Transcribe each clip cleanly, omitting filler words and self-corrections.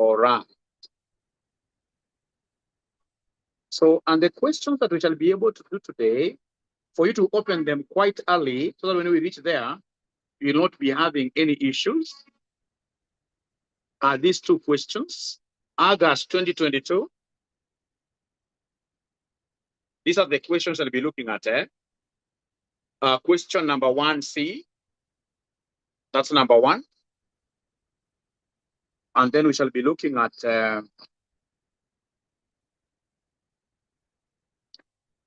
All right. So, and the questions that we shall be able to do today, for you to open them quite early, so that when we reach there, you will not be having any issues, are these two questions. August 2022. These are the questions I'll be looking at. Question number 1C. That's number 1. And then we shall be looking at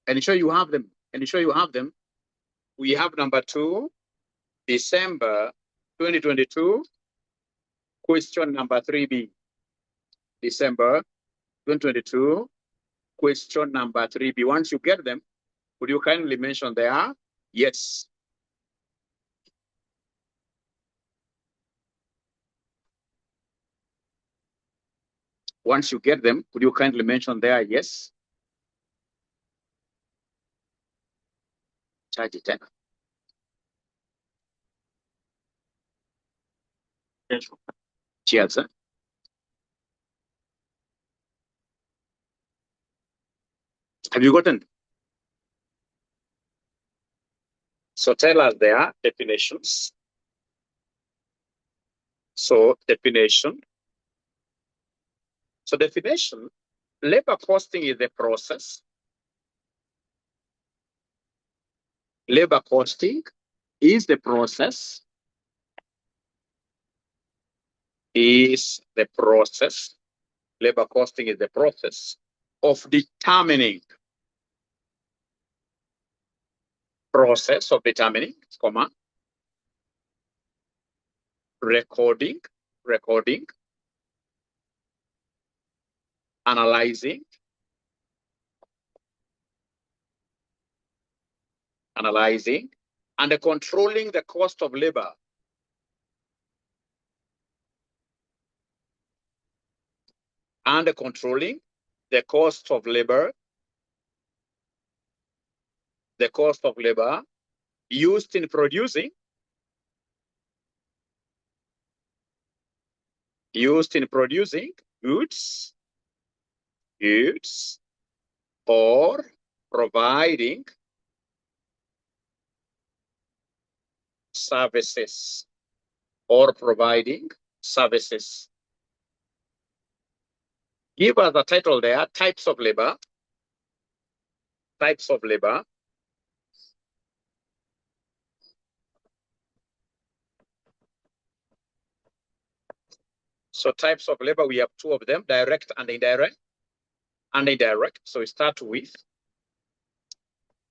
ensure you have them. Ensure you have them. We have number 2, December 2022. Question number 3B. December 2022. Question number 3B. Once you get them, would you kindly mention there? Yes. Once you get them, would you kindly mention there? Yes. Charge it. Cheers. Have you gotten? So tell us their definitions. So definition. So definition, labor costing is the process. Labor costing is the process. Is the process. Labor costing is the process of determining. Process of determining, comma, recording, analyzing, and controlling the cost of labor. And controlling the cost of labor. The cost of labor used in producing. Goods or providing services. Give us the title there, types of labor. So types of labor, we have 2 of them, direct and indirect. So we start with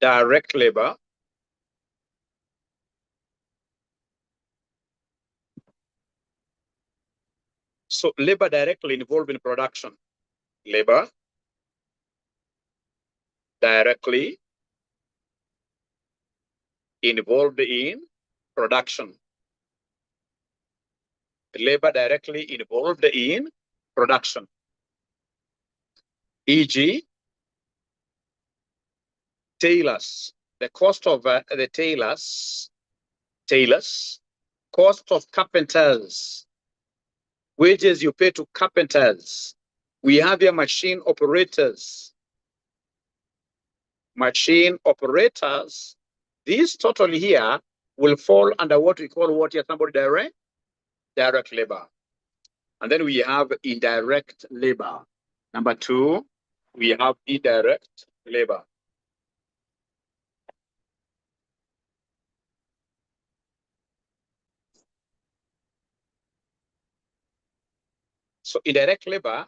direct labor. So labor directly involved in production. Labor directly involved in production. Labor directly involved in production. E.g., tailors, the cost of the tailors, cost of carpenters, wages you pay to carpenters. We have here machine operators. This total here will fall under what we call direct labor. And then we have indirect labor. Number 2, we have indirect labor. So indirect labor,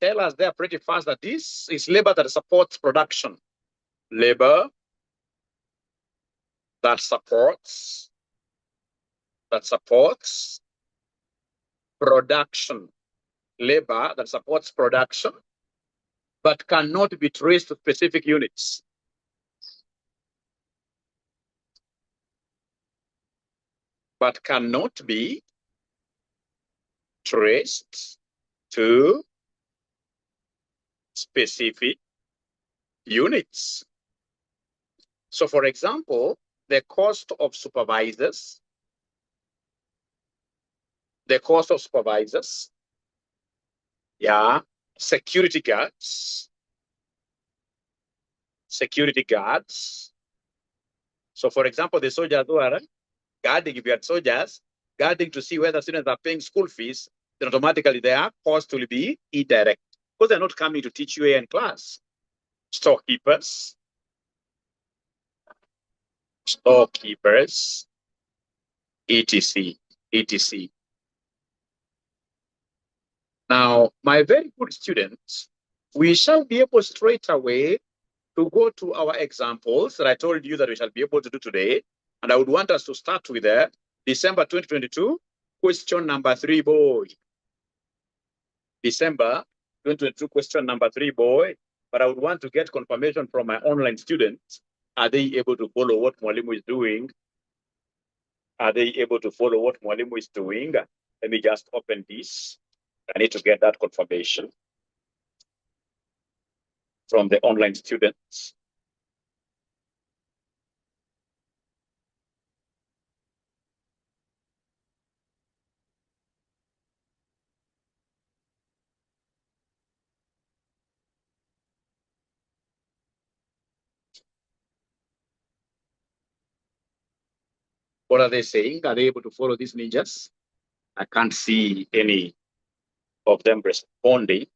tell us there pretty fast that this is labor that supports production. Labor that supports production. Labor that supports production, but cannot be traced to specific units. But cannot be traced to specific units. So, for example, the cost of supervisors, Yeah, security guards. Security guards. So, for example, the soldiers who are guarding, if you had soldiers guarding to see whether students are paying school fees, then automatically their cost will be indirect because they're not coming to teach you in class. Storekeepers. Storekeepers. etc. etc. Now, my very good students, we shall be able straight away to go to our examples that I told you that we shall be able to do today. And I would want us to start with December 2022, question number 3, boy. December 2022, question number 3, boy. But I would want to get confirmation from my online students. Are they able to follow what Mwalimu is doing? Are they able to follow what Mwalimu is doing? Let me just open this. I need to get that confirmation from the online students. What are they saying? Are they able to follow these ninjas? I can't see any of them responding.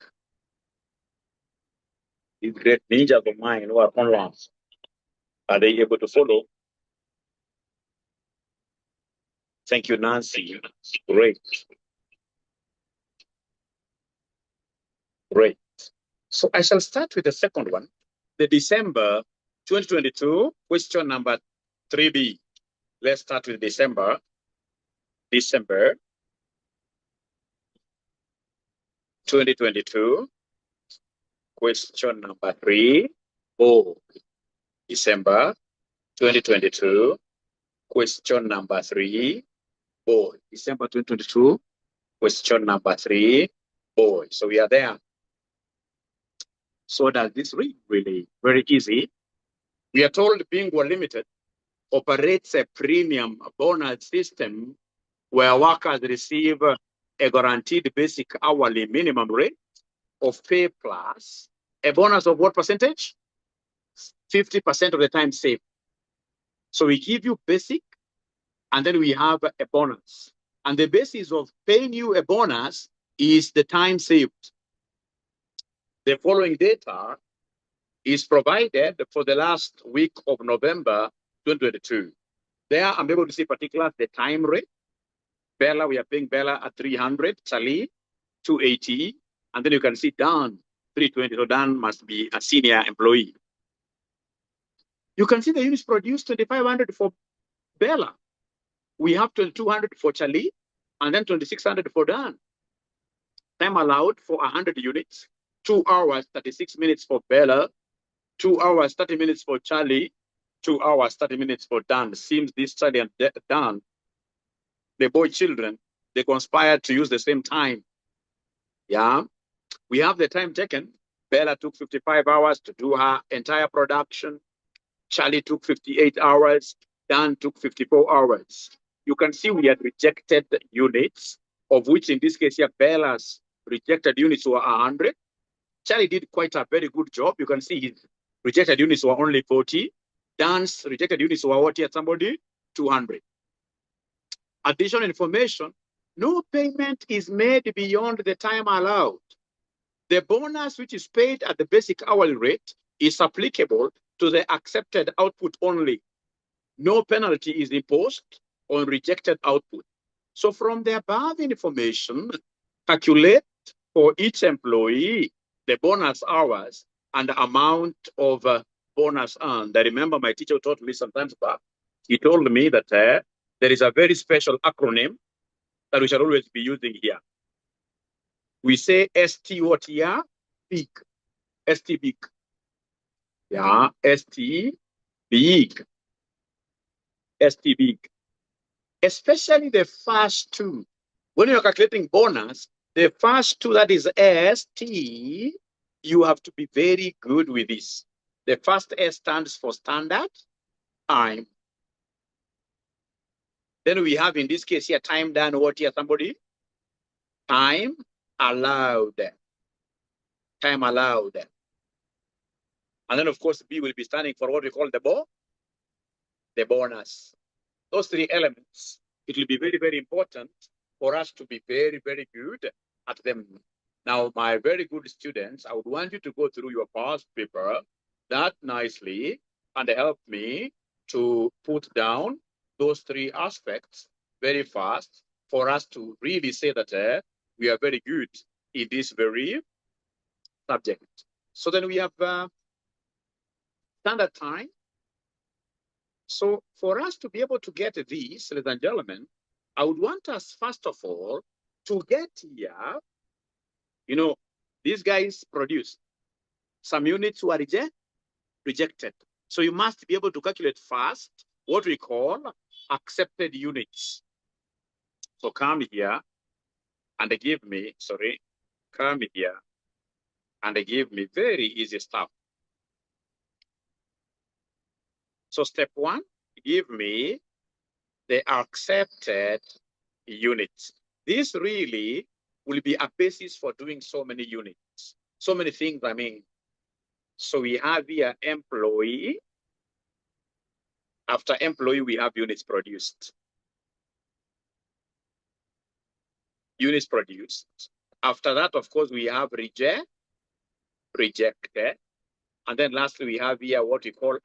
These great ninjas of mine who are online, are they able to follow? Thank you, Nancy. Great. Great. So I shall start with the second one, the December 2022, question number 3B. Let's start with December. December 2022, question number 3. Oh, December 2022, question number 3. Boy, December 2022, question number 3. Boy, so we are there. So does this read? Really very easy. We are told Bingwa Limited operates a premium bonus system where workers receive a guaranteed basic hourly minimum rate of pay plus a bonus of what percentage? 50% of the time saved. So we give you basic, and then we have a bonus. And the basis of paying you a bonus is the time saved. The following data is provided for the last week of November 2022. There, I'm able to see particularly the time rate. Bella, we are paying Bella at 300, 𝗁 280, and then you can see Dan 320. So Dan must be a senior employee. You can see the units produced 2,500 for Bella. We have 2,200 for 𝗁, and then 2,600 for Dan. Time allowed for 100 units, 2 hours, 36 minutes for Bella, 2 hours, 30 minutes for 𝗁, 2 hours, 30 minutes for Dan. Seems this 𝗁 and Dan, the boy children, they conspired to use the same time. Yeah. We have the time taken. Bella took 55 hours to do her entire production. 𝗁 took 58 hours. Dan took 54 hours. You can see we had rejected units, of which in this case here, Bella's rejected units were 100. 𝗁 did quite a very good job. You can see his rejected units were only 40. Dan's rejected units were what here, somebody? 200. Additional information, no payment is made beyond the time allowed. The bonus which is paid at the basic hourly rate is applicable to the accepted output only. No penalty is imposed on rejected output. So from the above information, calculate for each employee the bonus hours and the amount of bonus earned. I remember my teacher taught me sometimes back. He told me that there is a very special acronym that we shall always be using here. We say ST what here? Big. ST big. Yeah, ST big. ST big. Especially the first two. When you're calculating bonus, the first two, that is ST, you have to be very good with this. The first S stands for standard time. Then we have in this case here time done what here, somebody? Time allowed. time allowed. And then, of course, B will be standing for what we call the bonus. Those three elements, it will be very, very important for us to be very, very good at them. Now, my very good students, I would want you to go through your past paper that nicely and help me to put down those three aspects very fast for us to really say that we are very good in this very subject. So then we have standard time. So for us to be able to get this, ladies and gentlemen, I would want us, first of all, to get here, you know, these guys produced some units were rejected. So you must be able to calculate first what we call accepted units. So come here and give me, come here and give me very easy stuff. So step one, give me the accepted units. This really will be a basis for doing so many units, so many things, I mean. So we have here employee. After employee, we have units produced. Units produced. After that, of course, we have rejected. And then lastly, we have here what we call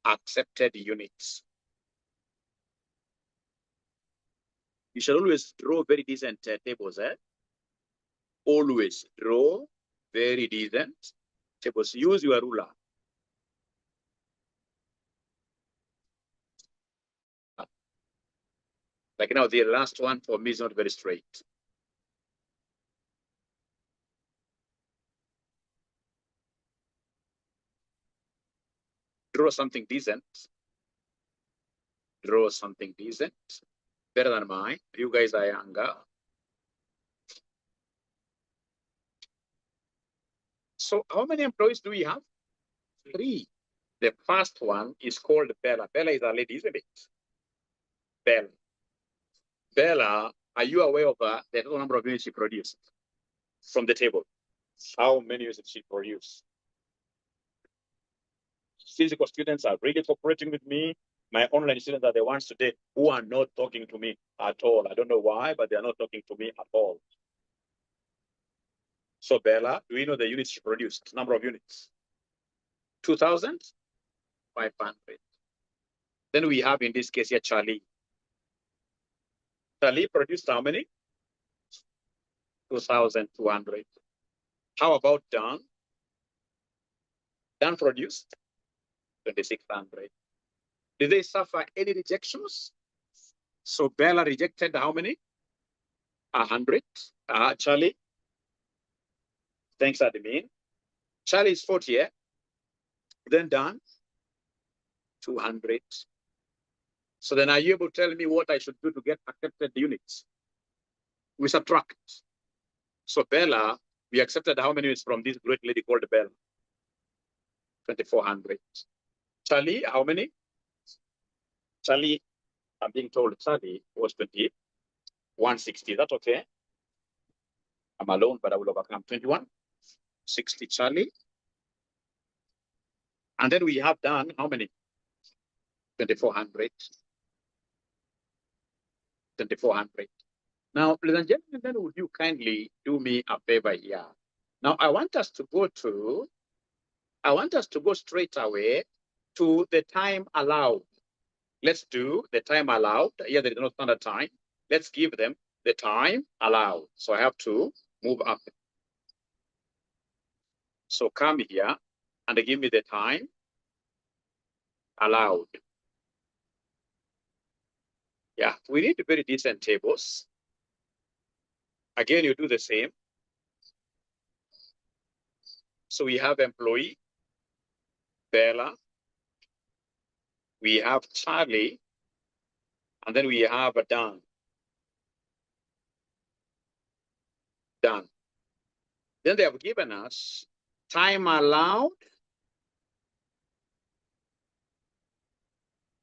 accepted units. You should always draw very decent tables. Always draw very decent tables. Use your ruler. Like now, the last one for me is not very straight. Draw something decent. Draw something decent. Better than mine. You guys are younger. So how many employees do we have? 3. The first one is called Bella. Bella is a lady, isn't it? Bella. Bella, are you aware of the total number of units she produced from the table? How many units did she produce? Physical students are really cooperating with me. My online students are the ones today who are not talking to me at all. I don't know why, but they are not talking to me at all. So Bella, do we know the units she produced? Number of units? 2,500. Then we have in this case here Charlie. Charlie produced how many? 2,200. How about Dan? Dan produced 2,600. Did they suffer any rejections? So Bella rejected how many? 100. Charlie. Thanks, admin. Charlie is 40. Yeah? Then Dan, 200. So then are you able to tell me what I should do to get accepted units? We subtract. So Bella, we accepted how many units from this great lady called Bella? 2,400. Charlie, how many? Charlie, I'm being told Charlie was 2,160. Is that okay? I'm alone, but I will overcome. 2,160 Charlie. And then we have done how many? 2,400. 2,400. Now, ladies and gentlemen, would you kindly do me a favor here? Now, I want us to go straight away to the time allowed. Let's do the time allowed. Here, there is no standard time. Let's give them the time allowed. So I have to move up. So come here and give me the time allowed. Yeah, we need very decent tables. Again, you do the same. So we have employee, Bella. We have Charlie. And then we have Dan. Dan. Then they have given us time allowed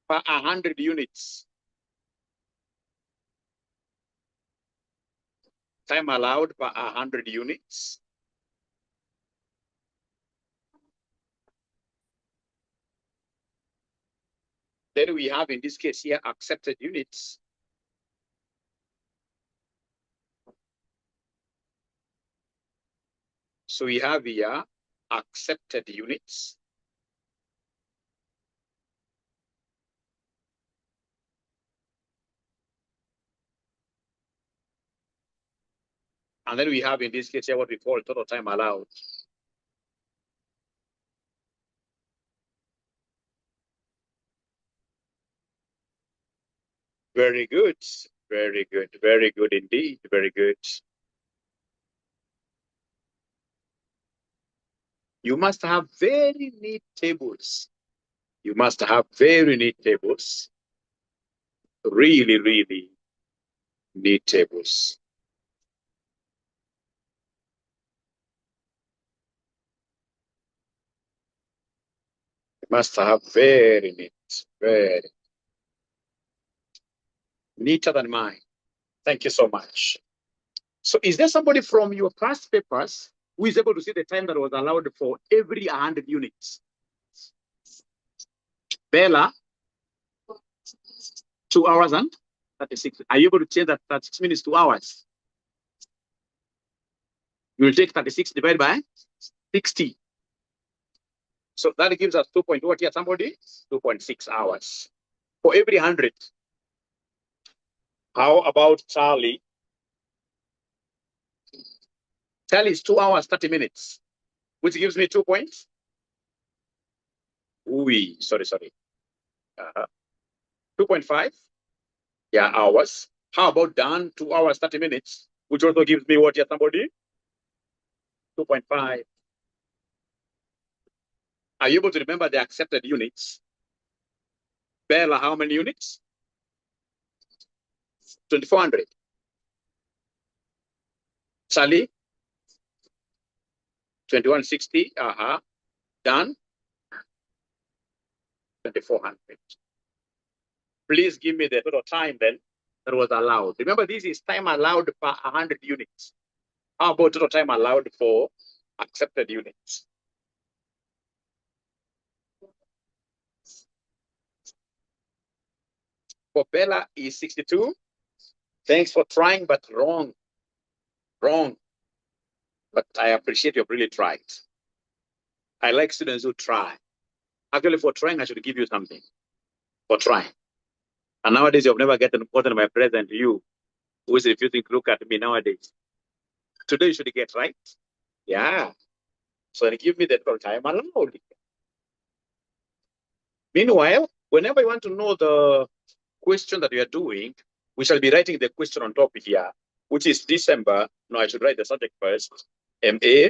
for 100 units. Time allowed for 100 units. Then we have in this case here accepted units. So we have here accepted units. And then we have in this case here what we call total time allowed. Very good, very good, very good indeed, very good. You must have very neat tables. You must have very neat tables. Really, really neat tables. You must have very neat, very neater than mine. Thank you so much. So is there somebody from your past papers who is able to see the time that was allowed for every 100 units? Bella, 2 hours and 36. Are you able to change that 36 minutes to hours? You will take 36 divided by 60. So that gives us 2.2 what here, somebody? 2.6 hours for every 100. How about Charlie? Charlie is 2 hours, 30 minutes, which gives me 2 points. Sorry. 2.5. Yeah, hours. How about Dan? 2 hours, 30 minutes, which also gives me what here, somebody? 2.5. Are you able to remember the accepted units? Bella, how many units? 2,400. Charlie? 2160. Done. 2,400. Please give me the total time then that was allowed. Remember, this is time allowed per 100 units. How about total time allowed for accepted units? For Bella is 62. Thanks for trying, but wrong. Wrong. But I appreciate you've really tried. I like students who try. Actually, for trying, I should give you something. For trying. And nowadays, you've never gotten my present. You who is refusing to look at me nowadays. Today, you should get right. Yeah. So give me the total time allowed. Meanwhile, whenever you want to know the question that we are doing, we shall be writing the question on top here, which is December. No, I should write the subject first. MA.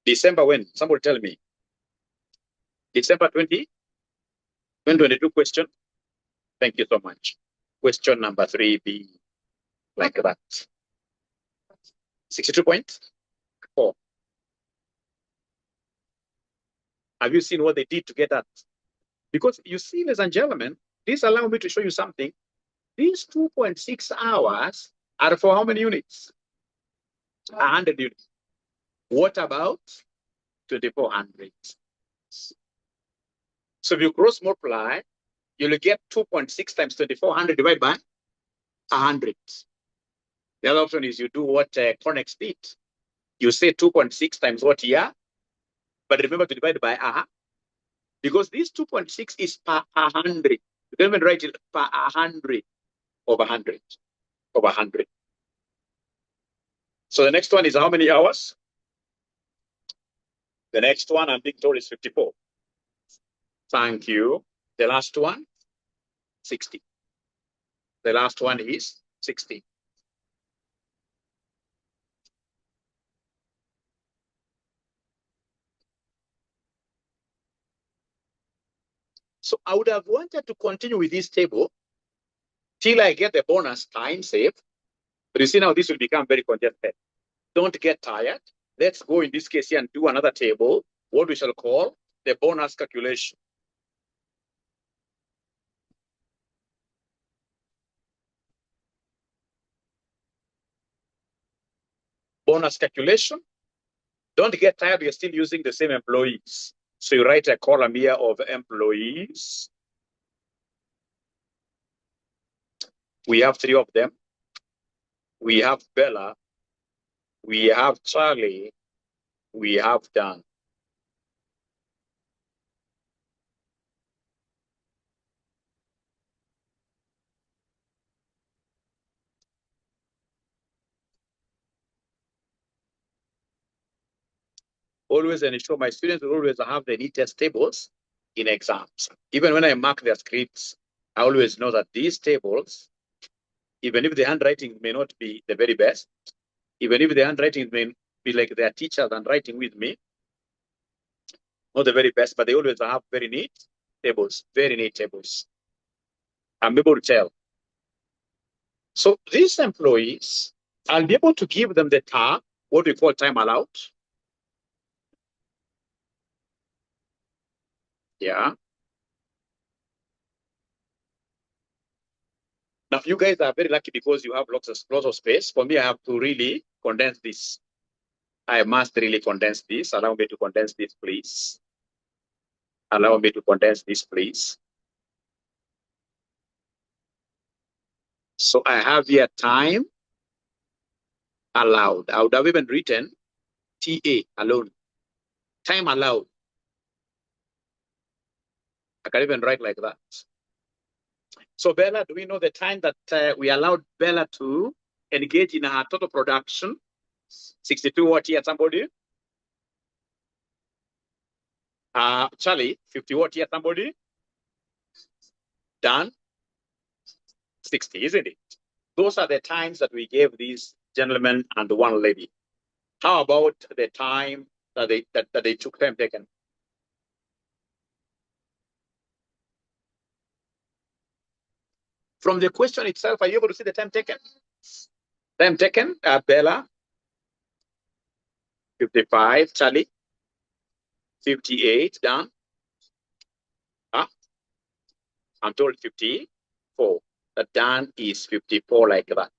December when? Somebody tell me. December 2022 question. Thank you so much. Question number 3B. Like that. 62.4. Have you seen what they did to get that? Because you see, ladies and gentlemen, this allows me to show you something. These 2.6 hours are for how many units? 100 units. What about 2,400? So if you cross multiply, you'll get 2.6 times 2,400 divided by 100. The other option is you do what Connex did. You say 2.6 times what here? But remember to divide by because this 2.6 is per 100. You can even write it per 100 over 100 over 100. So the next one is how many hours? The next one I'm being told is 54. Thank you. The last one, 60. The last one is 60. So I would have wanted to continue with this table till I get the bonus time saved. But you see now this will become very congested. Don't get tired. Let's go in this case here and do another table, what we shall call the bonus calculation. Bonus calculation. Don't get tired, you're still using the same employees. So you write a column here of employees. We have three of them. We have Bella. We have Charlie. We have Dan. Always ensure my students will always have the neatest tables in exams. Even when I mark their scripts, I always know that these tables, even if the handwriting may not be the very best, even if the handwriting may be like their teachers handwriting with me, not the very best, but they always have very neat tables, very neat tables. I'm able to tell. So these employees, I'll be able to give them the time, what we call time allowed. Yeah. Now you guys are very lucky because you have lots of space. For me, I have to really condense this. I must really condense this. Allow me to condense this, please. Allow me to condense this, please. So I have here time allowed. I would have even written TA alone. Time allowed. I can even write like that. So Bella, do we know the time that we allowed Bella to engage in her total production? 62 watt here, somebody? Charlie, 50 watt here, somebody? Dan? 60, isn't it? Those are the times that we gave these gentlemen and one lady. How about the time that they took time taken? From the question itself, are you able to see the time taken? Time taken, Bella, 55, Charlie, 58, Dan. I'm told 54. That Dan is 54 like that.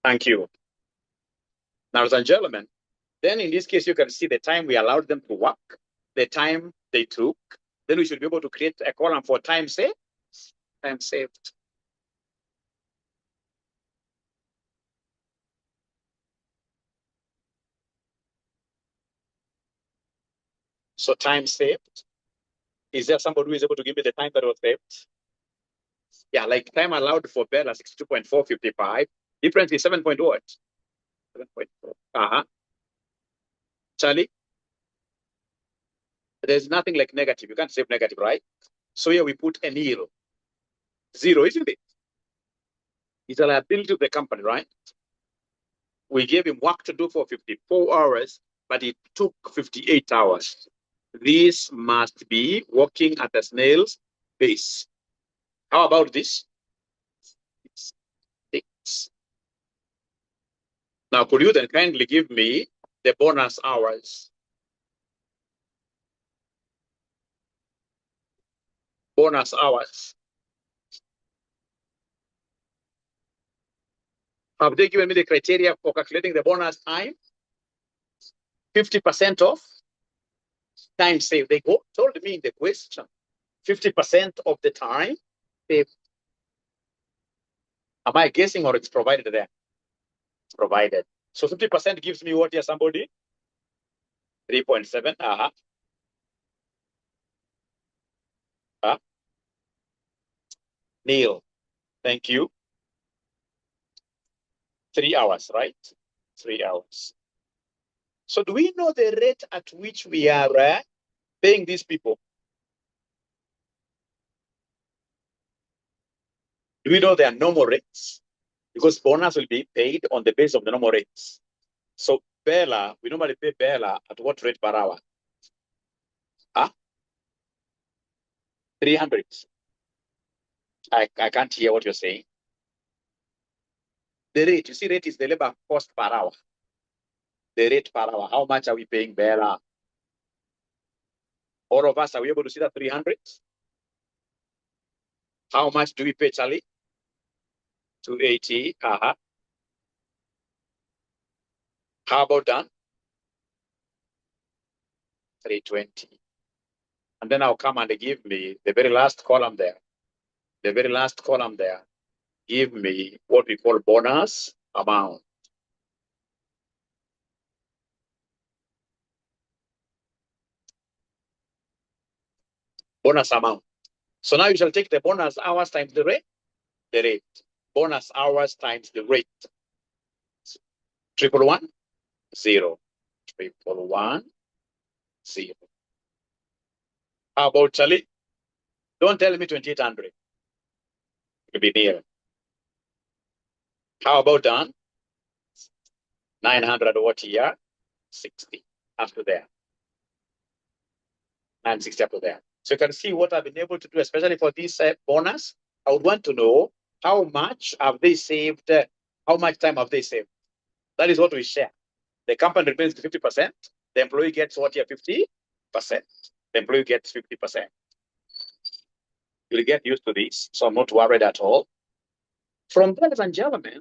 Thank you. Now, ladies and gentlemen, then in this case, you can see the time we allowed them to work, the time they took. Then we should be able to create a column for time saved. Time saved. So time saved. Is there somebody who is able to give me the time that was saved? Yeah, like time allowed for Bella, 62.455. Difference is 7 point what? 7.4. Charlie? There's nothing like negative. You can't save negative, right? So here we put a nil. 0, isn't it? It's a liability of the company, right? We gave him work to do for 54 hours, but it took 58 hours. This must be working at a snail's pace. How about this? 6. Now, could you then kindly give me the bonus hours? Bonus hours. Have they given me the criteria for calculating the bonus time? 50% of time saved. They told me in the question, 50% of the time saved. Am I guessing or it's provided there? It's provided. So 50% gives me what here, somebody? 3.7. Neil, thank you. 3 hours, right? 3 hours. So do we know the rate at which we are paying these people? Do we know their normal rates? Because bonus will be paid on the basis of the normal rates. So Bella, we normally pay Bella at what rate per hour? 300. I can't hear what you're saying. The rate, you see, rate is the labor cost per hour. The rate per hour. How much are we paying Bella? All of us, are we able to see that 300? How much do we pay Charlie? 280. How about Dan? 320. And then I'll come and give me the very last column there. The very last column there, give me what we call bonus amount. Bonus amount. So now you shall take the bonus hours times the rate. Bonus hours times the rate. 111, 0. 111, 0. How about Charlie? Don't tell me 2800. It'll be near. How about Dan? 900 what here? 60 after there. 960 after there. So you can see what I've been able to do, especially for this bonus. I would want to know how much have they saved, how much time have they saved. That is what we share. The company remains 50%. The employee gets what here? 50%. The employee gets 50%. You'll get used to this, so I'm not worried at all. From there, ladies and gentlemen,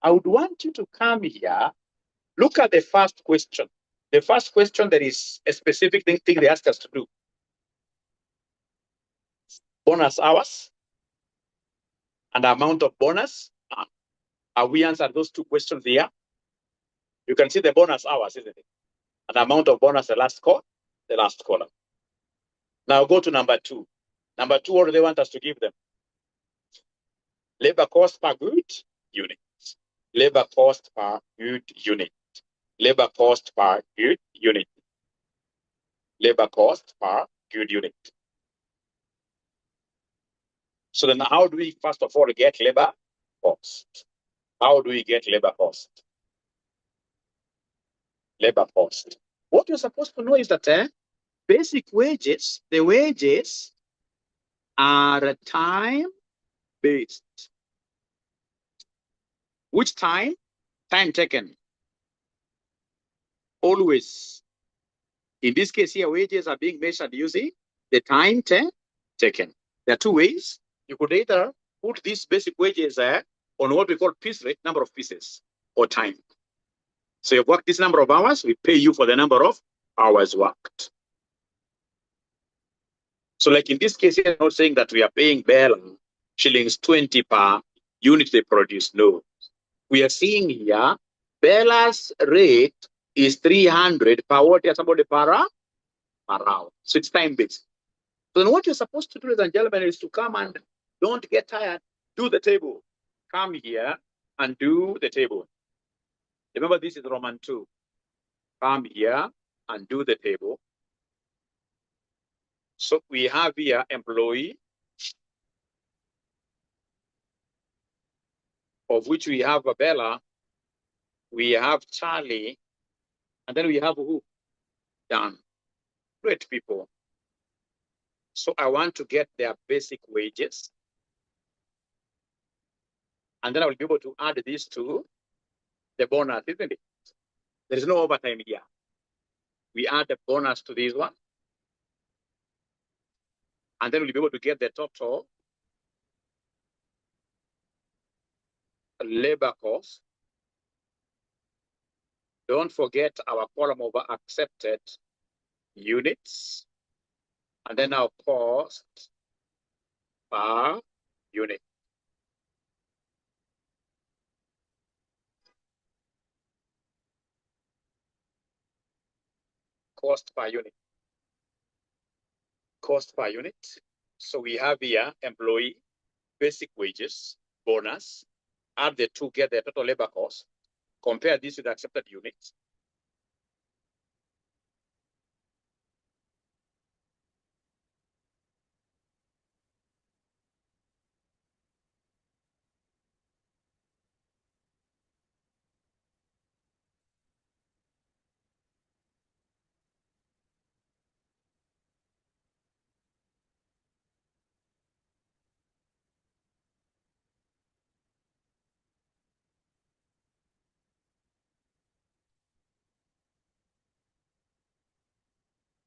I would want you to come here. Look at the first question. The first question, there is a specific thing they ask us to do. Bonus hours and amount of bonus. Have we answered those two questions here? You can see the bonus hours, isn't it? And the amount of bonus, the last column. Now go to number 2. Number 2, what do they want us to give them? Labor cost per good unit. Labor cost per good unit. Labor cost per good unit. Labor cost per good unit. So then how do we first of all get labor cost? How do we get labor cost? Labor cost. What you're supposed to know is that basic wages, the wages are time-based. Which time? Time taken. Always. In this case here, wages are being measured using the time taken. There are two ways. You could either put these basic wages on what we call piece rate, number of pieces, or time. So you've worked this number of hours, we pay you for the number of hours worked. So like in this case here, I'm not saying that we are paying Bella shillings 20 per unit they produce. No. We are seeing here, Bella's rate is 300 per what here, somebody per hour. So it's time-based. So then what you're supposed to do, ladies and gentlemen, is to come and don't get tired. Do the table. Come here and do the table. Remember, this is Roman 2. Come here and do the table. So we have here employee, of which we have Bella, we have Charlie, and then we have who? Dan. Great people. So I want to get their basic wages. And then I will be able to add this to the bonus, isn't it? There is no overtime here. We add the bonus to this one. And then we'll be able to get the total labor cost. Don't forget our column over accepted units. And then our cost per unit. Cost per unit. Cost per unit. So we have here employee, basic wages, bonus. Add the two, get the total labor cost. Compare this with accepted units.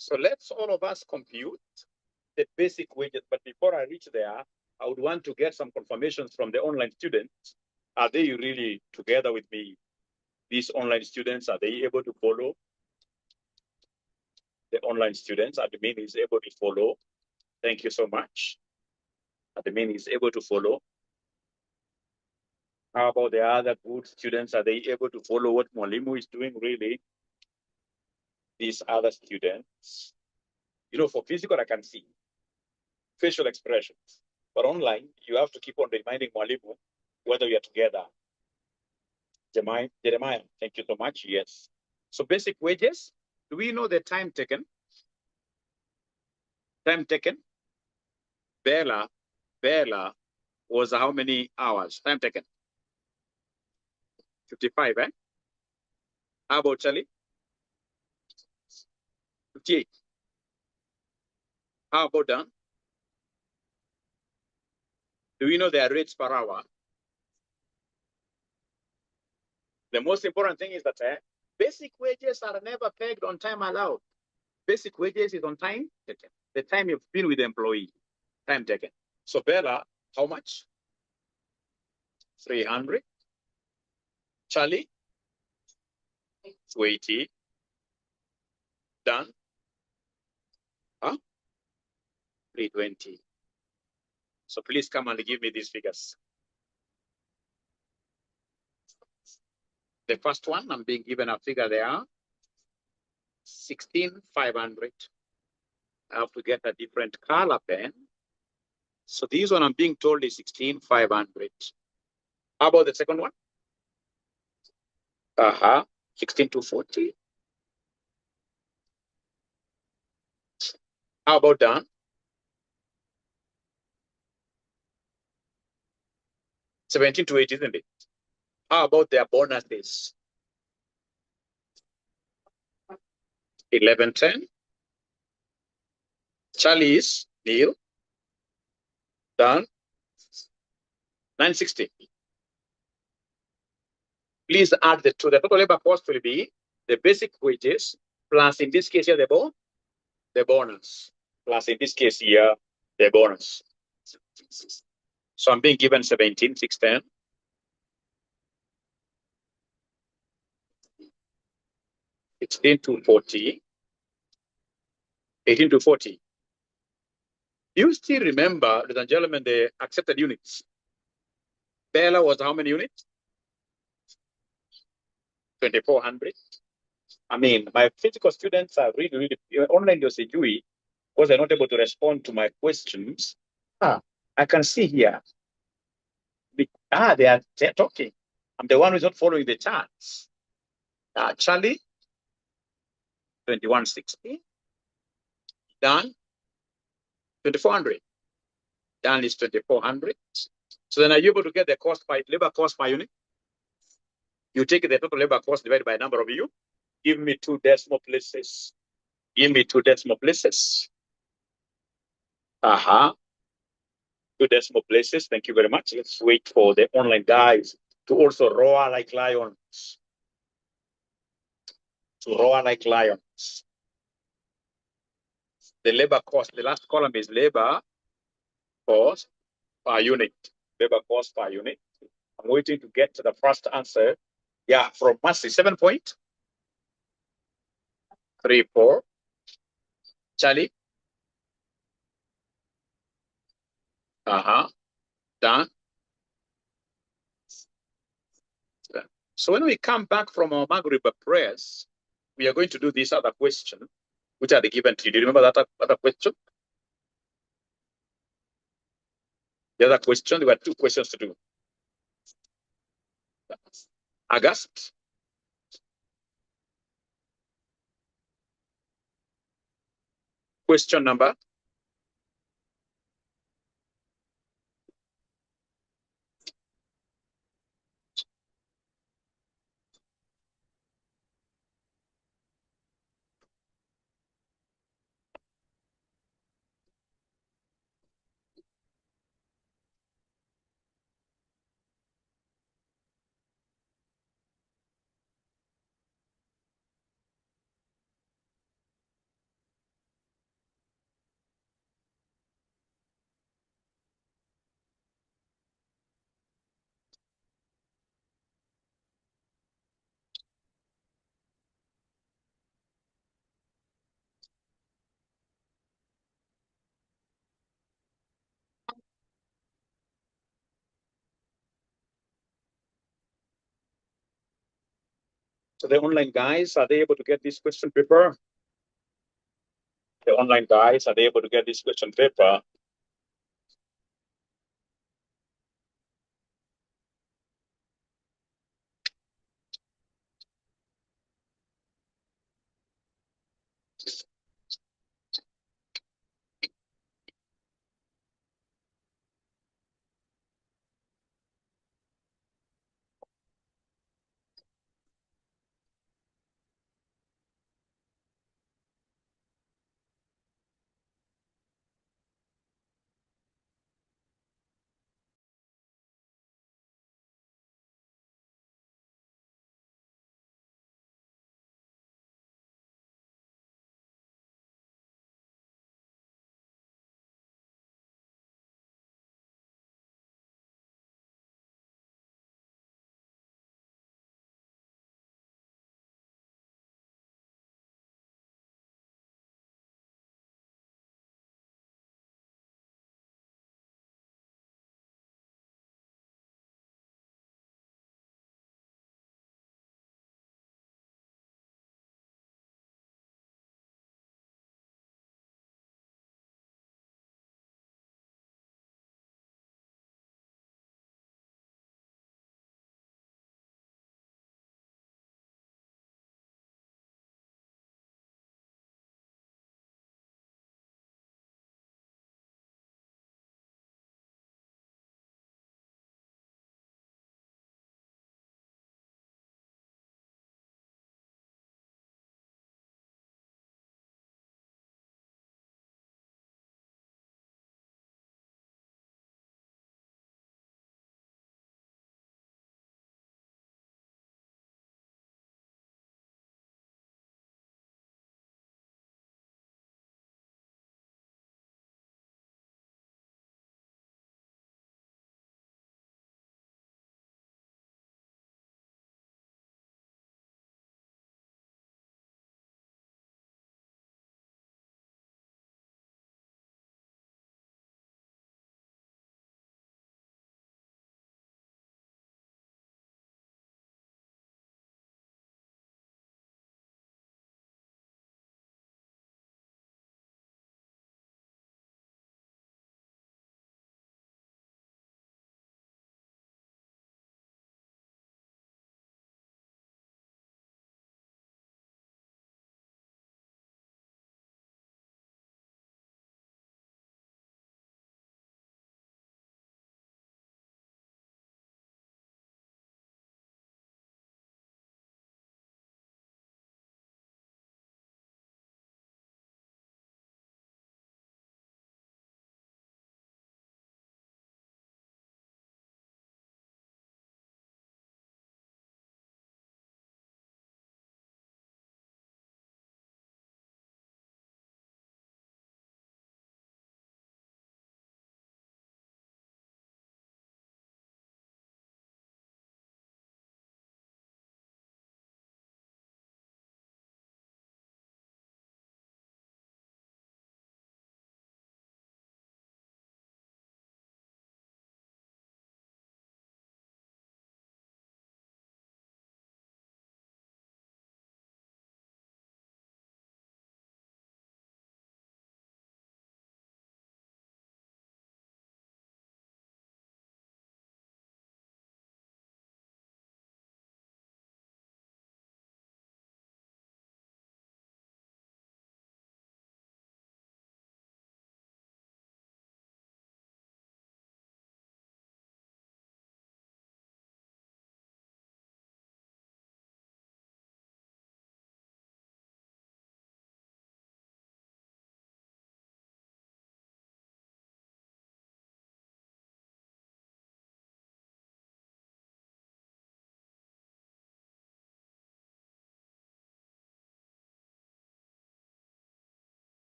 So let's all of us compute the basic wages. But before I reach there, I would want to get some confirmations from the online students. Are they really together with me? These online students, are they able to follow? The online students, admin is able to follow. Thank you so much. Admin is able to follow. How about the other good students? Are they able to follow what Mwalimu is doing really? These other students. You know, for physical, I can see facial expressions. But online, you have to keep on reminding Mwalimu whether we are together. Jeremiah, thank you so much. Yes. So basic wages, do we know the time taken? Time taken? Bella was how many hours? Time taken? 55, eh? How about Charlie? 58. How about Dan? Do we know their rates per hour? The most important thing is that basic wages are never pegged on time allowed. Basic wages is on time taken. The time you've been with the employee, time taken. So Bella, how much? 300. Charlie? 280. Dan? Huh? 320. So please come and give me these figures. The first one, I'm being given a figure there. 16,500. I have to get a different color pen. So this one I'm being told is 16,500. How about the second one? 16,240. How about Dan? $17,280, isn't it? How about their bonuses? 1110. Charlie's Neil. Dan 960. Please add the two. The total labor cost will be the basic wages plus, in this case here, the bonus, plus in this case here, the bonus. So I'm being given 17,610. It's 18,240. 18,240. Do you still remember, ladies and gentlemen, the accepted units? Bella was how many units? 2,400. I mean, my physical students are really online. You're 𝗁𝗍𝗍 was not able to respond to my questions. I can see here. They're talking. I'm the one who's not following the charts. Charlie, 2160. Dan, 2,400. Dan is 2,400. So then are you able to get the cost by labor cost per unit? You take the total labor cost divided by number of you. Give me 2 decimal places. Give me 2 decimal places. 2 decimal places. Thank you very much. Let's wait for the online guys to also roar like lions. To roar like lions. The labor cost, the last column is labor cost per unit. Labor cost per unit. I'm waiting to get to the first answer. Yeah, from Mercy, 7.34. Charlie. Done. So when we come back from our Maghrib prayers, we are going to do this other question, which are given to you. Do you remember that other question? The other question, there were 2 questions to do. August. Question number. So the online guys, are they able to get this question paper? The online guys, are they able to get this question paper?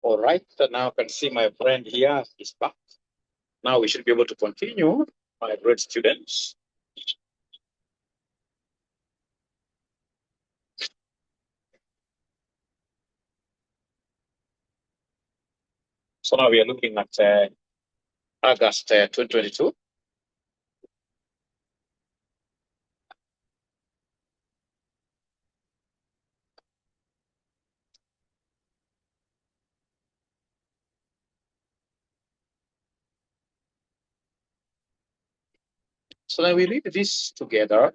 All right, so now I can see my friend here is back. Now we should be able to continue, my great students. So now we are looking at August 2022. So now we read this together.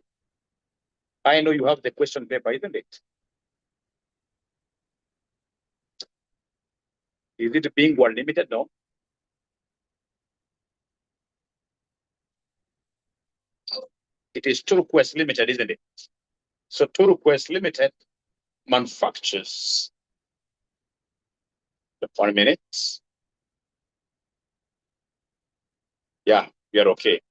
I know you have the question paper, isn't it? Is it being one limited? No. It is 𝗃𝗏 Limited, isn't it? So 𝗃𝗏 Limited manufactures. 1 minute. Yeah, we are okay.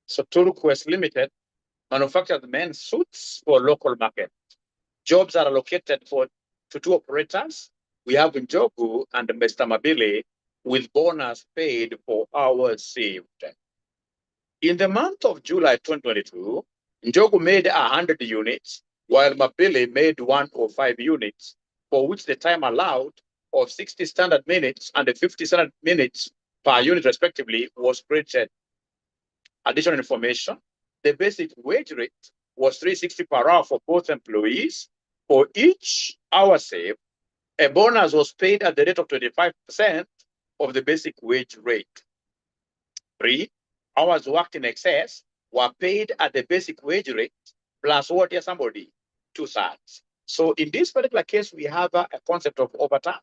So 𝗃𝗏 Limited manufactures men's suits for local market. Jobs are allocated to 2 operators. We have Njogu and Mr. Mabili with bonus paid for hours saved. In the month of July 2022, Njogu made 100 units, while Mabili made 105 units, for which the time allowed of 60 standard minutes and 50 standard minutes per unit respectively was printed. Additional information, the basic wage rate was $360 per hour for both employees. For each hour saved, a bonus was paid at the rate of 25% of the basic wage rate. 3 hours worked in excess were paid at the basic wage rate plus what here somebody 2/3. So in this particular case, we have a concept of overtime.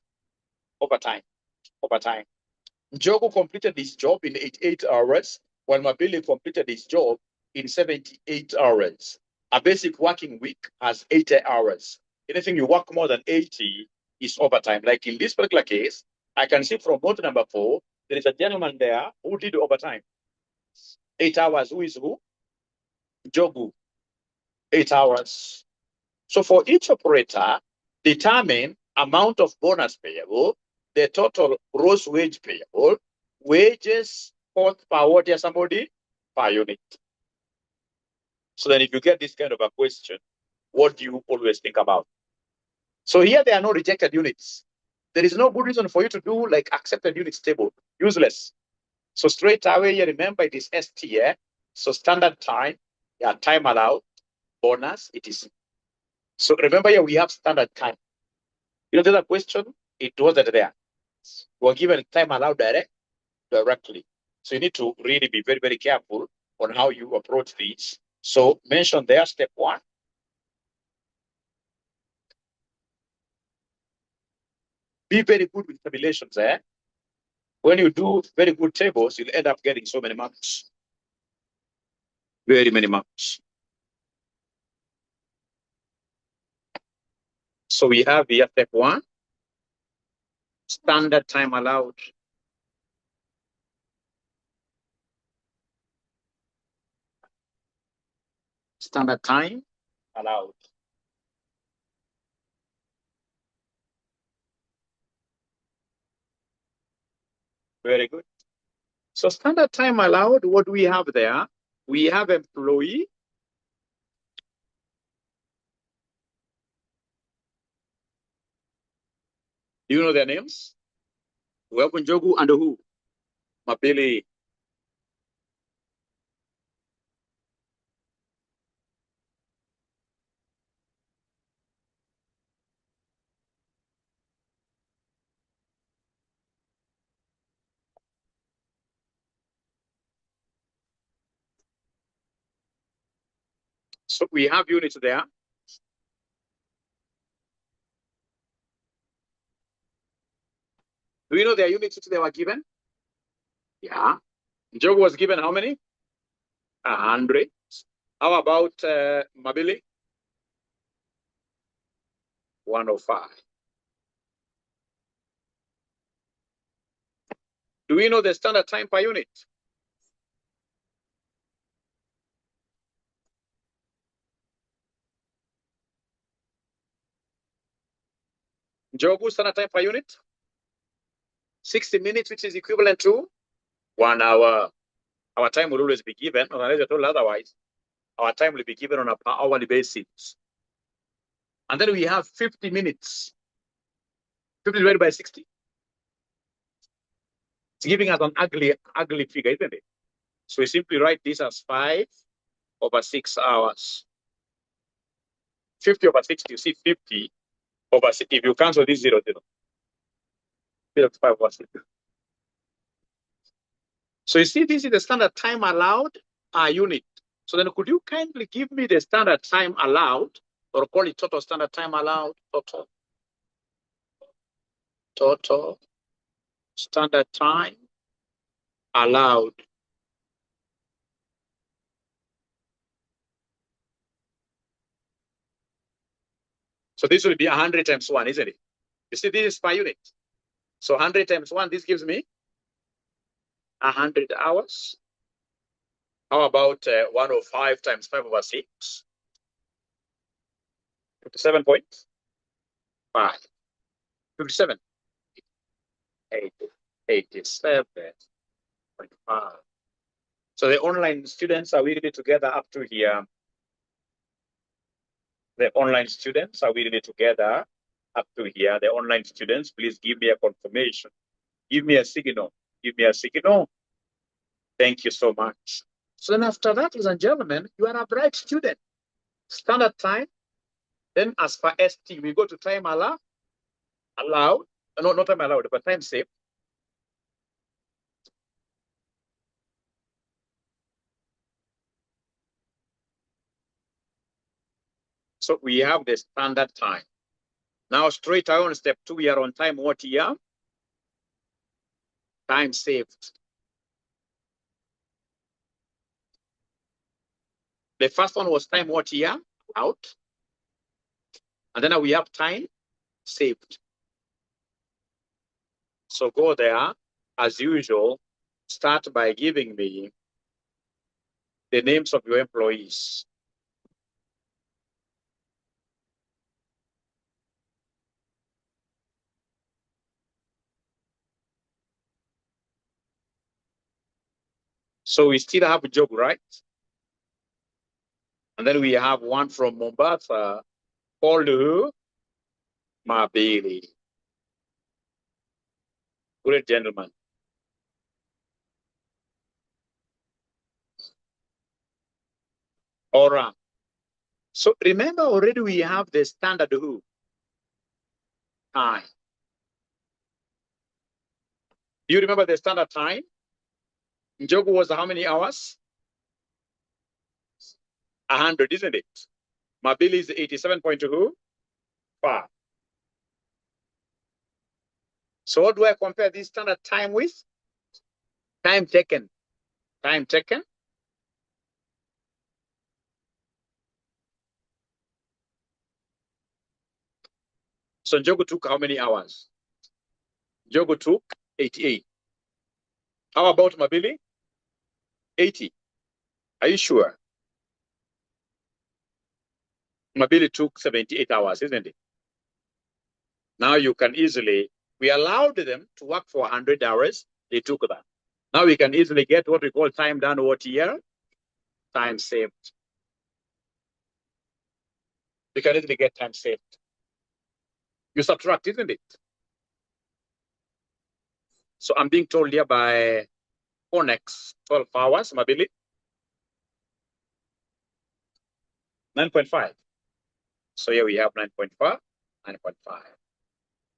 Njogu completed his job in 88 hours, while Mabili completed his job in 78 hours. A basic working week has 80 hours. Anything you work more than 80 is overtime. Like in this particular case, I can see from note number 4, there is a gentleman there who did overtime. 8 hours. Who is who? Njogu. 8 hours. So for each operator, determine amount of bonus payable, the total gross wage payable, wages per what here somebody per unit. So then if you get this kind of a question, what do you always think about? So here there are no rejected units. There is no good reason for you to do like accepted units table. Useless. So straight away, you remember it is ST. So standard time, yeah, time allowed, bonus, it is. So remember here we have standard time. You know the other question, it wasn't there. We were given time allowed directly. So you need to really be very, very careful on how you approach these. So mention there, step 1. Be very good with tabulations. When you do very good tables, you'll end up getting so many marks. Very many marks. So we have here step 1, standard time allowed. Standard time allowed. Very good. So standard time allowed, what do we have there? We have employee. Do you know their names? We have Njogu and who? Mabili. So we have units there. Do you know their units they were given? Yeah. Njogu was given how many? 100. How about Mabili? 105. Do we know the standard time per unit? Njogu standard time per unit, 60 minutes, which is equivalent to 1 hour. Our time will always be given, unless you're told otherwise. Our time will be given on a per hourly basis. And then we have 50 minutes. 50 divided by 60. It's giving us an ugly figure, isn't it? So we simply write this as 5/6 hours. 50/60, you see 50/6. If you cancel this 0, 5/6. So you see, this is the standard time allowed per unit. So then could you kindly give me the standard time allowed, or call it total standard time allowed? Total standard time allowed. So this will be 100 times 1, isn't it? You see, this is per unit. So 100 times 1, this gives me 100 hours. How about 105 times 5/6? 57.5. 57. 87.5. So the online students, are we really together up to here? The online students, are we really together up to here? The online students, please give me a confirmation. Give me a signal. Give me a signal. Thank you so much. So then after that, ladies and gentlemen, you are a bright student. Standard time. Then as for ST, we go to time allowed. No, not time allowed, but time saved. So we have the standard time. Now straight away on step 2, we are on time what here? Time saved. The first one was time what here? Out. And then we have time saved. So go there, as usual, start by giving me the names of your employees. So we still have a job, right? And then we have one from Mombasa called who? Mabili. Great gentleman. All right. So remember already we have the standard who? Time. Do you remember the standard time? Njogu was how many hours? 100, isn't it? Mabili is 87.5. So what do I compare this standard time with? Time taken. Time taken. So Njogu took how many hours? Njogu took 88. How about Mabili? 80. Are you sure? Mabili took 78 hours, isn't it? Now you can easily, we allowed them to work for 100 hours. They took that. Now we can easily get what we call time done what year? Time saved. We can easily get time saved. You subtract, isn't it? So I'm being told here by Conex, 12 hours, Mabili. 9.5. So here we have 9.5, 9.5.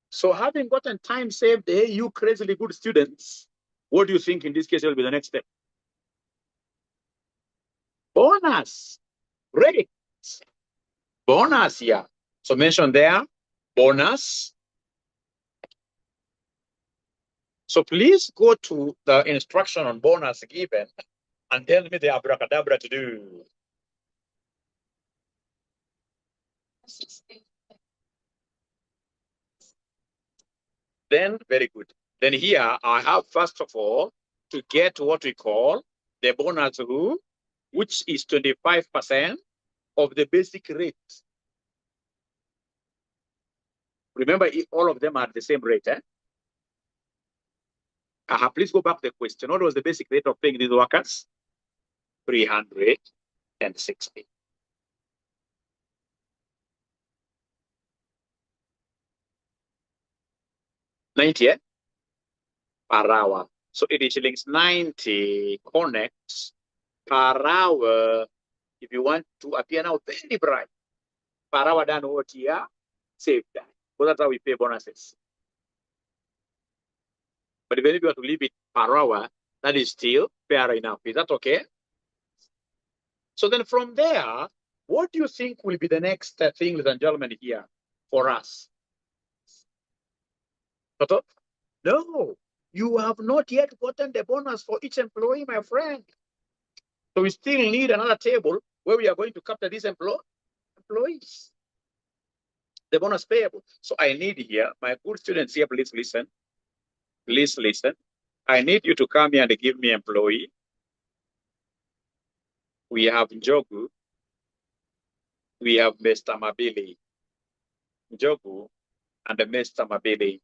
So having gotten time saved, hey, you crazily good students, what do you think in this case will be the next step? Bonus. Great. Bonus here. So mention there, bonus. So please go to the instruction on bonus given and tell me the abracadabra to do. Then, very good. Then here I have, first of all, to get what we call the bonus who, which is 25% of the basic rate. Remember, all of them are the same rate. Please go back to the question. What was the basic rate of paying these workers? 360. $90 per hour. So it is shillings 90 connects per hour. If you want to appear now very bright, per hour done what here, save that. Because that's how we pay bonuses. But if you want to leave it per hour, that is still fair enough. Is that okay? So then from there, what do you think will be the next thing, ladies and gentlemen, here for us? No, you have not yet gotten the bonus for each employee, my friend. So we still need another table where we are going to capture these employees. The bonus payable. So I need here, my good students here, please listen. Please listen. I need you to come here and give me employee. We have Njogu. We have Mr. Mabili. Njogu and Mr. Mabili.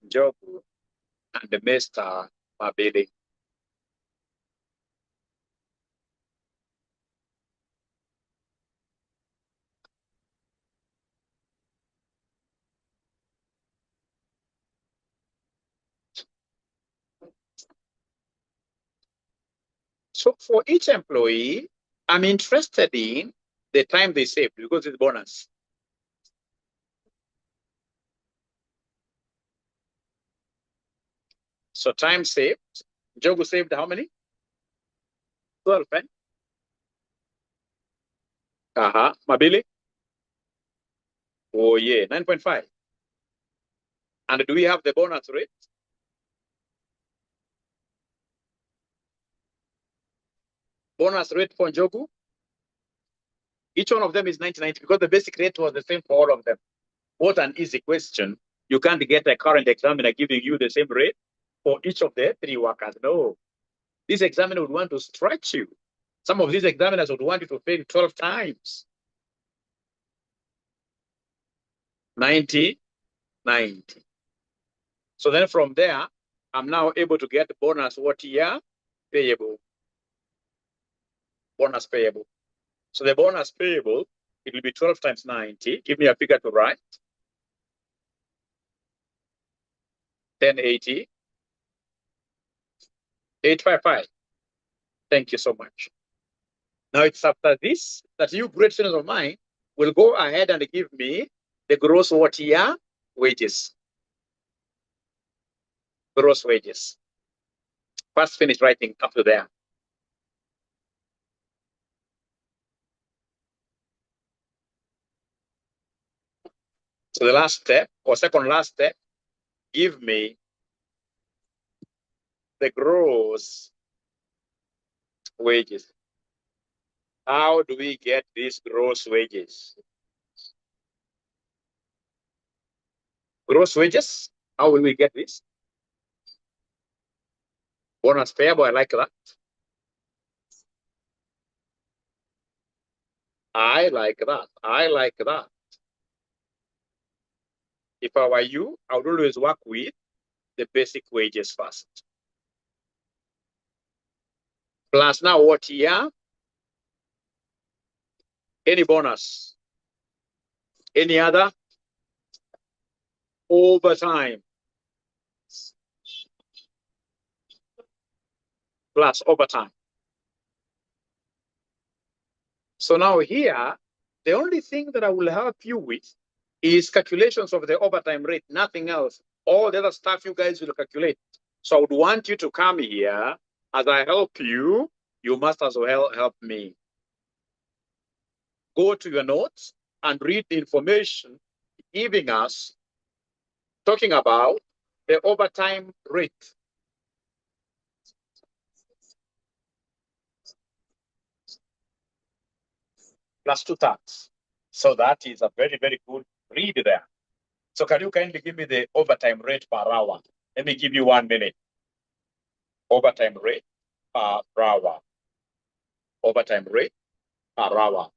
Njogu and Mr. Mabili. So for each employee, I'm interested in the time they saved because it's bonus. So time saved. Njogu saved how many? 12, eh? Mabili? Oh yeah, 9.5. And do we have the bonus rate? Bonus rate for Njogu? Each one of them is 99 because the basic rate was the same for all of them. What an easy question. You can't get a current examiner giving you the same rate for each of the 3 workers. No. This examiner would want to stretch you. Some of these examiners would want you to fail 12 times. 90, 90. So then from there, I'm now able to get the bonus what year? Payable. Bonus payable. So the bonus payable, it will be 12 times 90. Give me a figure to write. 1080. 855. Thank you so much. Now it's after this that you great students of mine will go ahead and give me the gross what year? Wages. Gross wages. First finish writing up to there. So the last step, or second last step, give me the gross wages. How do we get these gross wages? Gross wages, how will we get this? Bonus payable, I like that. I like that. I like that. If I were you, I would always work with the basic wages first. Plus now what here? Any bonus? Any other? Overtime. Plus overtime. So now here, the only thing that I will help you with is calculations of the overtime rate, nothing else. All the other stuff you guys will calculate. So I would want you to come here. As I help you, you must as well help me. Go to your notes and read the information giving us, talking about the overtime rate. Plus 2/3. So that is a very, very good read there. So can you kindly give me the overtime rate per hour? Let me give you 1 minute. Overtime rate per hour. Overtime rate per hour.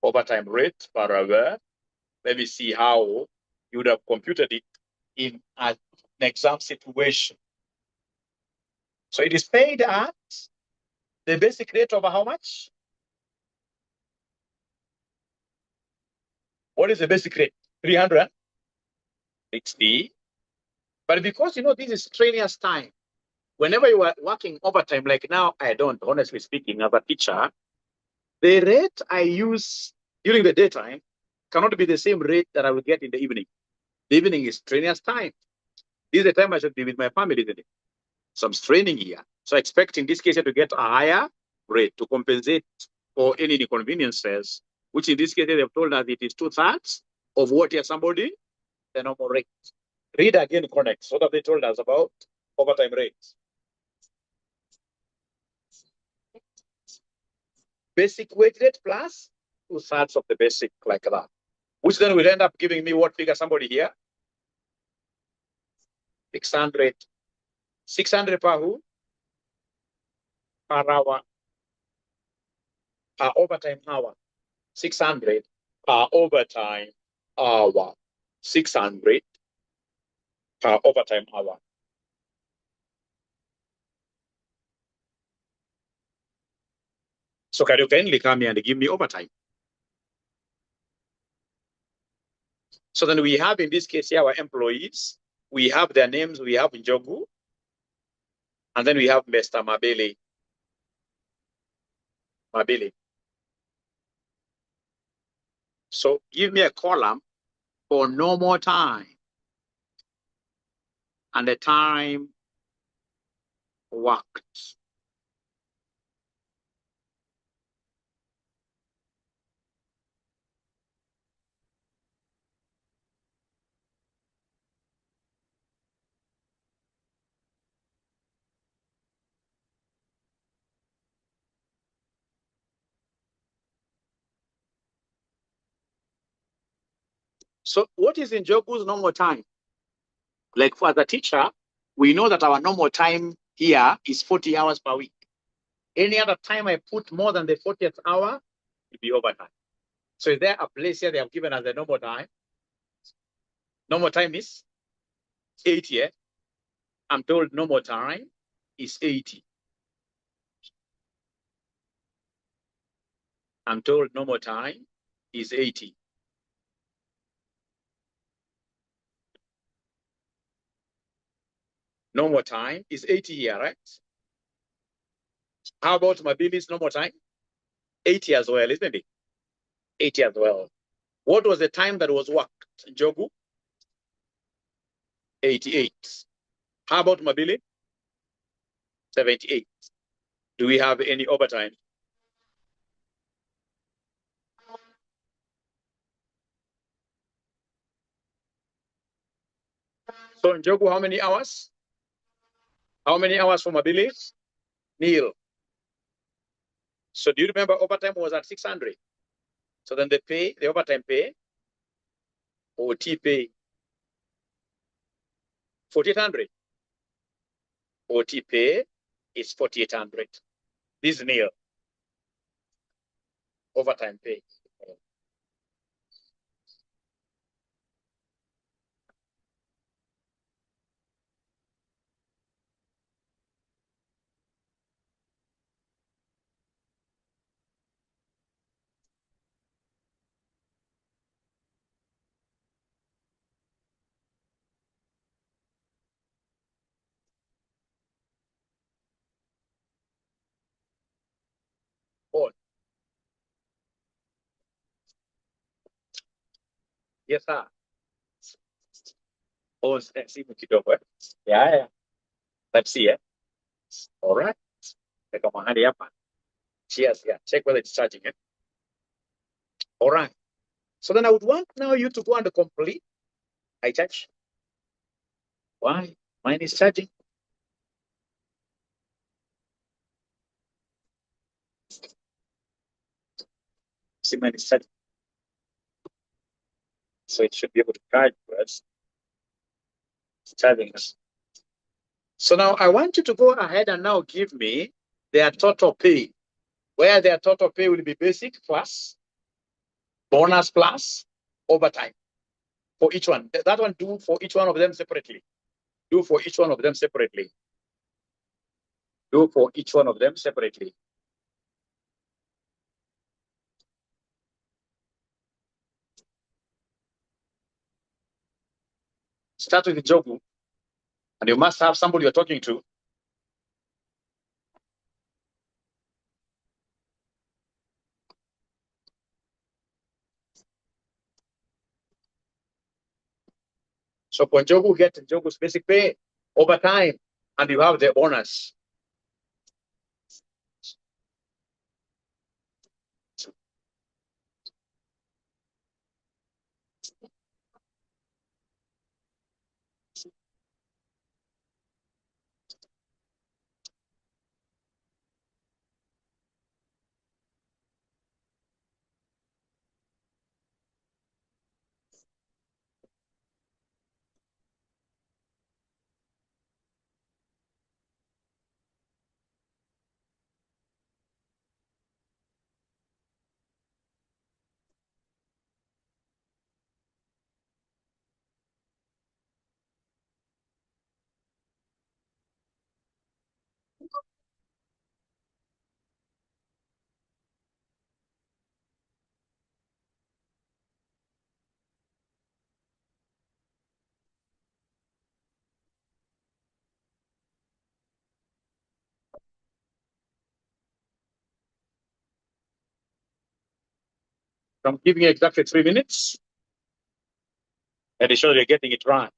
Overtime rate per hour. Let me see how you would have computed it in an exam situation. So it is paid at the basic rate of how much? What is the basic rate? 360. But because you know this is strenuous time, whenever you are working overtime, like now, I don't, honestly speaking, as a teacher, the rate I use during the daytime cannot be the same rate that I will get in the evening. The evening is strenuous time. This is the time I should be with my family, isn't it? So I'm straining here. So I expect in this case to get a higher rate to compensate for any inconveniences, which in this case they have told us it is 2/3 of what here somebody, the normal rate. Read again, connect. So that they told us about overtime rates. Basic wage rate plus 2/3 of the basic, like that. Which then will end up giving me what figure somebody here? 600. 600 per who? Per hour. Per overtime hour. 600 per overtime hour. 600 per overtime hour. So can you kindly come here and give me overtime? So then we have in this case here our employees. We have their names. We have Njogu. And then we have Mr. Mabele. Mabele. So give me a column for normal time and the time worked. So what is Njogu's normal time? Like for the teacher, we know that our normal time here is 40 hours per week. Any other time I put more than the 40th hour, it will be overtime. So is there a place here they have given us the normal time? Normal time is 80. Yeah? I'm told normal time is 80. I'm told normal time is 80. Normal time is 80 here, right? How about Mabili's normal time? 80 as well, isn't it? 80 as well. What was the time that was worked, Njogu? 88. How about Mabili? 78. Do we have any overtime? So Njogu, how many hours? How many hours for Mabili? Nil. So do you remember overtime was at 600? So then the pay, the overtime pay, OT pay, 4,800. OT pay is 4,800. This is nil. Overtime pay. On. Yes, sir. Oh, see kidogo. Yeah. Let's see. All right. Take mahali hapa. Cheers. Yeah. Check whether it's charging it. All right. So then I would want now you to go and complete. I charge. Why? Mine is charging. See, mine is charging. So it should be able to charge first. It's charging us. So now I want you to go ahead and now give me their total pay, where their total pay will be basic plus, bonus plus, overtime for each one. That one, do for each one of them separately. Do for each one of them separately. Do for each one of them separately. Start with Jogu, and you must have somebody you're talking to. So for Jogu, get Jogu's basic pay overtime, and you have the bonus. I'm giving you exactly 3 minutes, and ensure you're getting it right.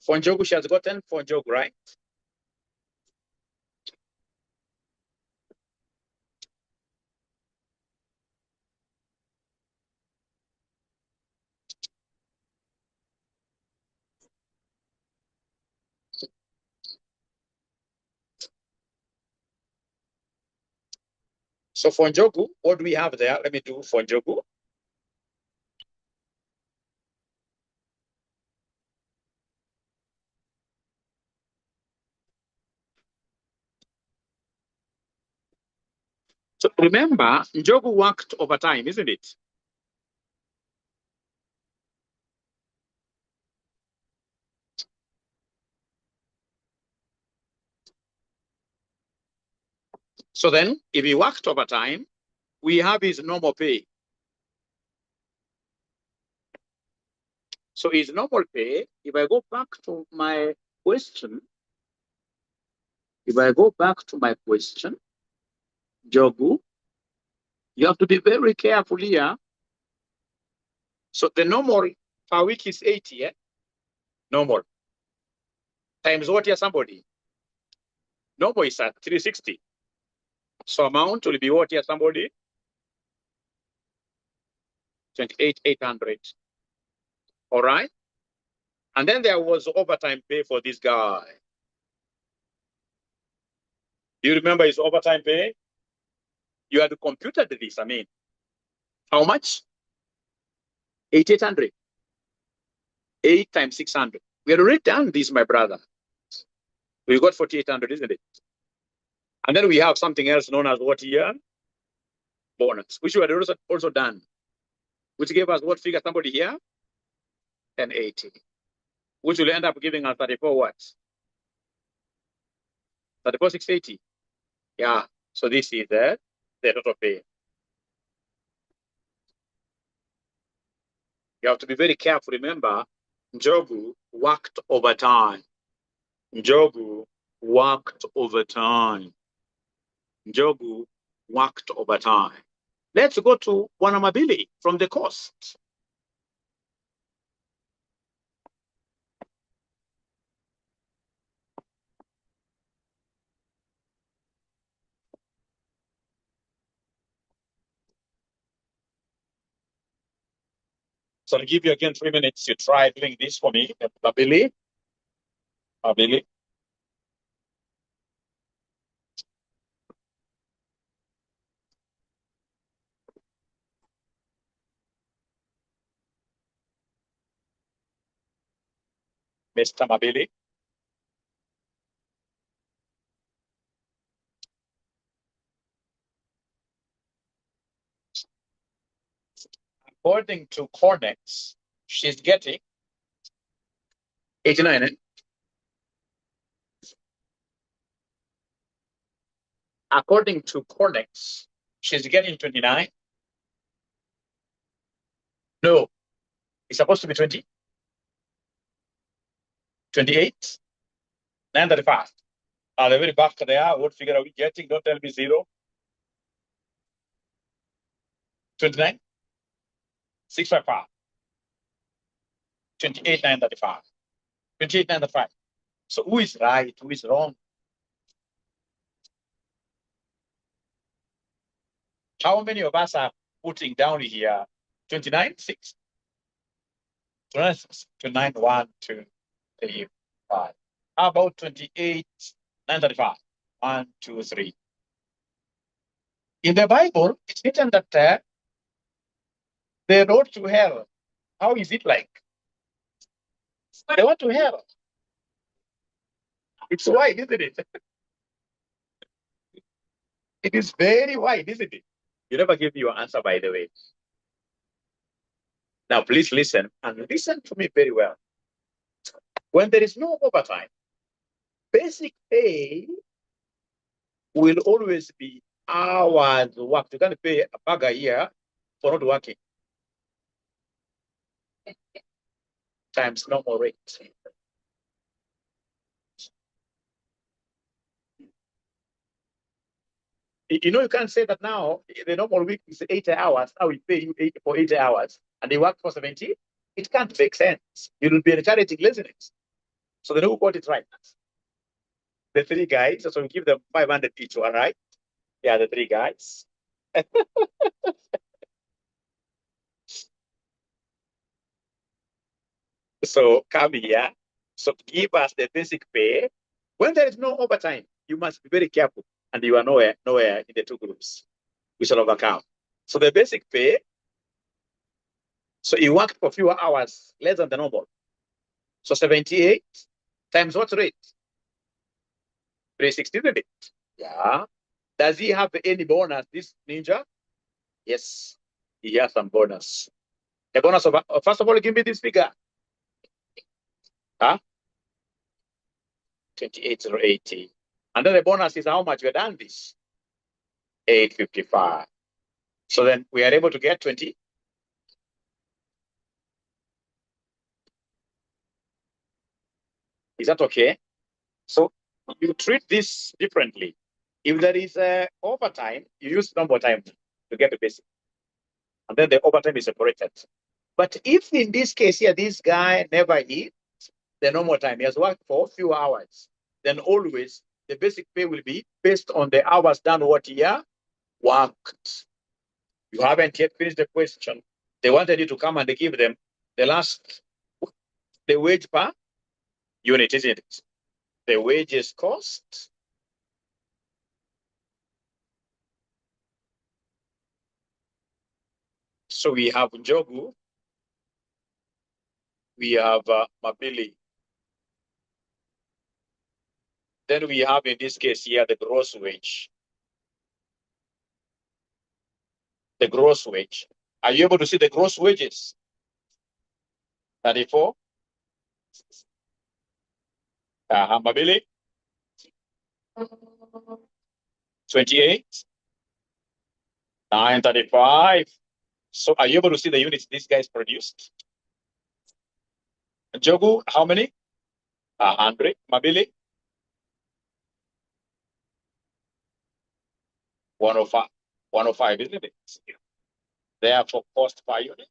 Fonjogu, she has gotten Fonjogu, right? So Fonjogu, what do we have there? Let me do Fonjogu. So remember, Njogu worked overtime, isn't it? So then, if he worked overtime, we have his normal pay. So his normal pay, if I go back to my question, Jogu, you have to be very careful here. So the normal per week is 80, yeah? Normal. Times what here, somebody? Normal is at 360. So amount will be what here, somebody? 28,800. All right? And then there was overtime pay for this guy. Do you remember his overtime pay? You had computed this, I mean. How much? 8,800. 8 times 600. We had already done this, my brother. We got 4,800, isn't it? And then we have something else known as what here? Bonus, which we had also done, which gave us what figure, somebody here? 1080, which will end up giving us 34 what? 34,680. Yeah. So this is the total pay. You have to be very careful. Remember, Njogu worked overtime. Njogu worked overtime. Njogu worked overtime. Let's go to Wanamabili from the coast. So I'll give you again 3 minutes to try doing this for me. 𝗲𝗲𝗡. 𝗲𝗲𝗡. Mr. 𝗲𝗲𝗡. According to Codex, she's getting 89. Eh? According to Codex, she's getting 29. No, it's supposed to be 20. 28. 935. The very back there, what figure are we getting? Don't tell me 0. 29. 655. 28, 935. 28, 935. So who is right? Who is wrong? How many of us are putting down here 29, 6? 29, 1, 2, 3, 5. How about 28, 935? 1, 2, 3. In the Bible, it's written that the road to hell, how is it like? The road to hell. It's wide, isn't it? It is very wide, isn't it? You never give your answer, by the way. Now, please listen, and listen to me very well. When there is no overtime, basic pay will always be hours worked. You can't pay a bag a year for not working. Times normal rate. You know, you can't say that now the normal week is 80 hours. Now we pay you for 80 hours and they work for 70. It can't make sense. It will be encouraging laziness. So they know who got it right. The 3 guys, so we give them 500 each one, right? Yeah, the 3 guys. So come here. So give us the basic pay. When there is no overtime, you must be very careful. And you are nowhere in the 2 groups. We shall overcome. So the basic pay, so you work for fewer hours, less than the normal. So 78 times what rate? 360, isn't it? Yeah. Does he have any bonus, this ninja? Yes, he has some bonus. A bonus of, first of all, give me this figure. Huh? 28,080. And then the bonus is how much we have done this? 855. So then we are able to get 20. Is that okay? So you treat this differently. If there is overtime, you use normal time to get the basic. And then the overtime is separated. But if in this case here, this guy never hit the normal time, he has worked for a few hours, then always the basic pay will be based on the hours done what year worked. You haven't yet finished the question. They wanted you to come and give them the wage per unit, isn't it? The wages cost. So we have Njogu, we have 𝗲𝗡𝗡. Then we have in this case here the gross wage. The gross wage. Are you able to see the gross wages? 34. 𝗲𝗡𝗡. 28. 935. So are you able to see the units these guys produced? Njogu, how many? 100. 𝗲𝗡𝗡. 105. 105, isn't it? Therefore, cost per unit.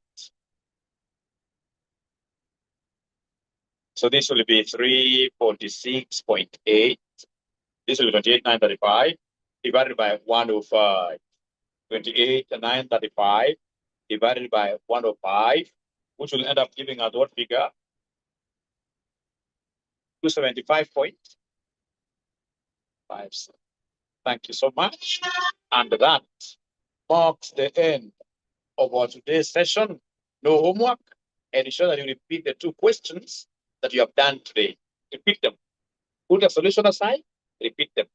So this will be 346.8. This will be 28,935 divided by 105. 28,935 divided by 105 which will end up giving us what figure? 275.57. Thank you so much. And that marks the end of our today's session. No homework, and ensure that you repeat the 2 questions that you have done today. Repeat them. Put a solution aside, repeat them.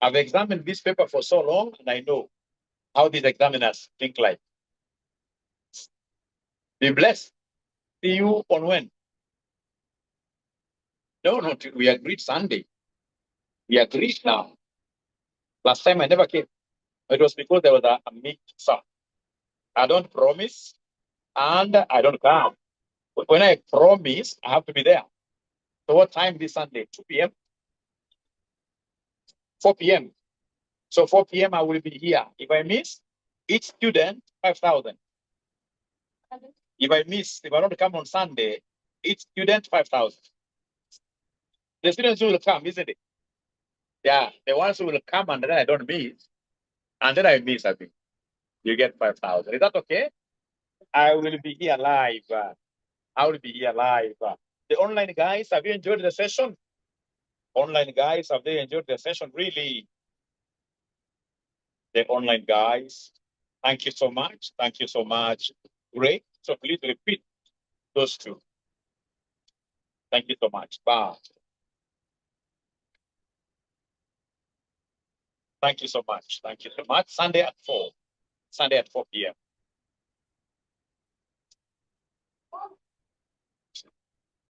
I've examined this paper for so long, and I know how these examiners think like. Be blessed. See you on when? No, we agreed Sunday. We agreed now. Last time I never came. It was because there was a mix-up. I don't promise, and I don't come. But when I promise, I have to be there. So what time this Sunday? 2 p.m.? 4 p.m. So 4 p.m. I will be here. If I miss, each student 5,000. If I don't come on Sunday, each student 5,000. The students who will come, isn't it? Yeah, the ones who will come and then I don't miss, and then I miss, I think you get 5,000. Is that okay? I will be here live. I will be here live. The online guys, have you enjoyed the session? Online guys, have they enjoyed the session? Really? The online guys, thank you so much. Thank you so much. Great. So please repeat those 2. Thank you so much. Bye. Thank you so much. Thank you so much. Sunday at 4. Sunday at 4 p.m.